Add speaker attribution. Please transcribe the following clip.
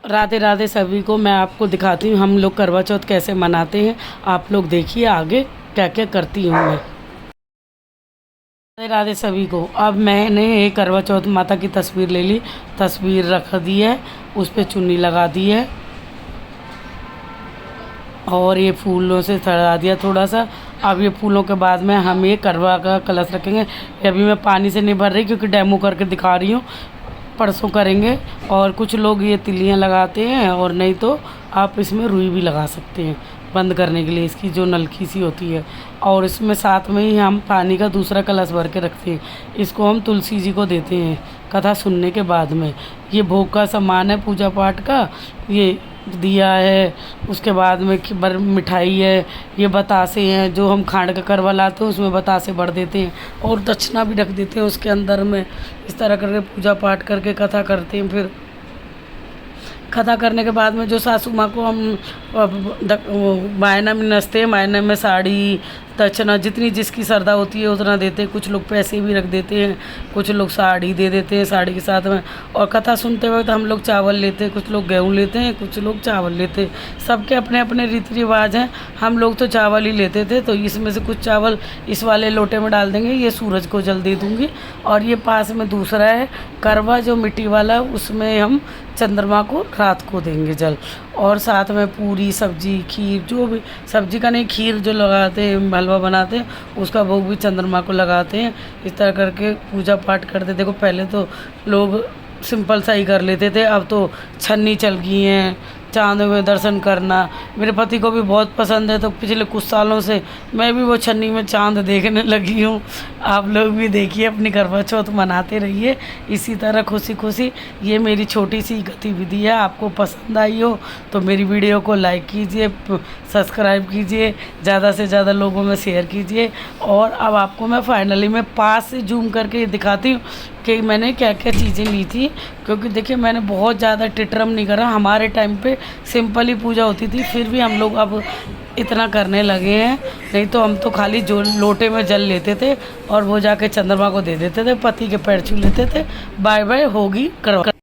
Speaker 1: राधे राधे सभी को। मैं आपको दिखाती हूँ हम लोग करवा चौथ कैसे मनाते हैं। आप लोग देखिए आगे क्या क्या करती हूँ मैं। राधे राधे सभी को। अब मैंने एक करवा चौथ माता की तस्वीर ले ली, तस्वीर रख दी है, उस पर चुन्नी लगा दी है और ये फूलों से सजा दिया थोड़ा सा। अब ये फूलों के बाद में हम ये करवा का कलश रखेंगे। ये अभी मैं पानी से नहीं भर रही क्योंकि डेमो करके दिखा रही हूँ, परसों करेंगे। और कुछ लोग ये तिलियाँ लगाते हैं और नहीं तो आप इसमें रुई भी लगा सकते हैं बंद करने के लिए, इसकी जो नलकी सी होती है। और इसमें साथ में ही हम पानी का दूसरा कलश भर के रखते हैं। इसको हम तुलसी जी को देते हैं कथा सुनने के बाद में। ये भोग का सामान है पूजा पाठ का। ये दिया है, उसके बाद में मिठाई है, ये बतासे हैं जो हम खांड का करवा लाते हैं उसमें बतासे भर देते हैं और दक्षिणा भी रख देते हैं उसके अंदर में। इस तरह करके पूजा पाठ करके कथा करते हैं। फिर कथा करने के बाद में जो सासू माँ को हम मायना में नसते हैं, मायने में साड़ी दक्षिणा जितनी जिसकी श्रद्धा होती है उतना देते हैं। कुछ लोग पैसे भी रख देते हैं, कुछ लोग साड़ी दे देते हैं साड़ी के साथ में। और कथा सुनते हुए तो हम लोग चावल लेते हैं, कुछ लोग गेहूँ लेते हैं, कुछ लोग चावल लेते हैं। सबके अपने अपने रीति रिवाज हैं। हम लोग तो चावल ही लेते थे, तो इसमें से कुछ चावल इस वाले लोटे में डाल देंगे, ये सूरज को जल दे दूँगी। और ये पास में दूसरा है करवा जो मिट्टी वाला, उसमें हम चंद्रमा को रात को देंगे जल। और साथ में पूरी सब्जी खीर, जो भी सब्जी का नहीं, खीर जो लगाते हैं हलवा बनाते हैं उसका भोग भी चंद्रमा को लगाते हैं। इस तरह करके पूजा पाठ करते। देखो पहले तो लोग सिंपल सा ही कर लेते थे, अब तो छन्नी चल गई हैं, चांद में दर्शन करना मेरे पति को भी बहुत पसंद है, तो पिछले कुछ सालों से मैं भी वो छन्नी में चांद देखने लगी हूँ। आप लोग भी देखिए, अपनी करवा चौथ मनाते रहिए इसी तरह खुशी खुशी। ये मेरी छोटी सी गतिविधि है, आपको पसंद आई हो तो मेरी वीडियो को लाइक कीजिए, सब्सक्राइब कीजिए, ज़्यादा से ज़्यादा लोगों में शेयर कीजिए। और अब आपको मैं फाइनली मैं पास से जूम करके दिखाती हूँ कि मैंने क्या क्या चीज़ें ली थी। क्योंकि देखिए मैंने बहुत ज़्यादा टिटरम नहीं करा। हमारे टाइम पे सिंपल ही पूजा होती थी, फिर भी हम लोग अब इतना करने लगे हैं। नहीं तो हम तो खाली जो लोटे में जल लेते थे और वो जाके चंद्रमा को दे देते थे, पति के पैर छू लेते थे। बाय बाय होगी करवा।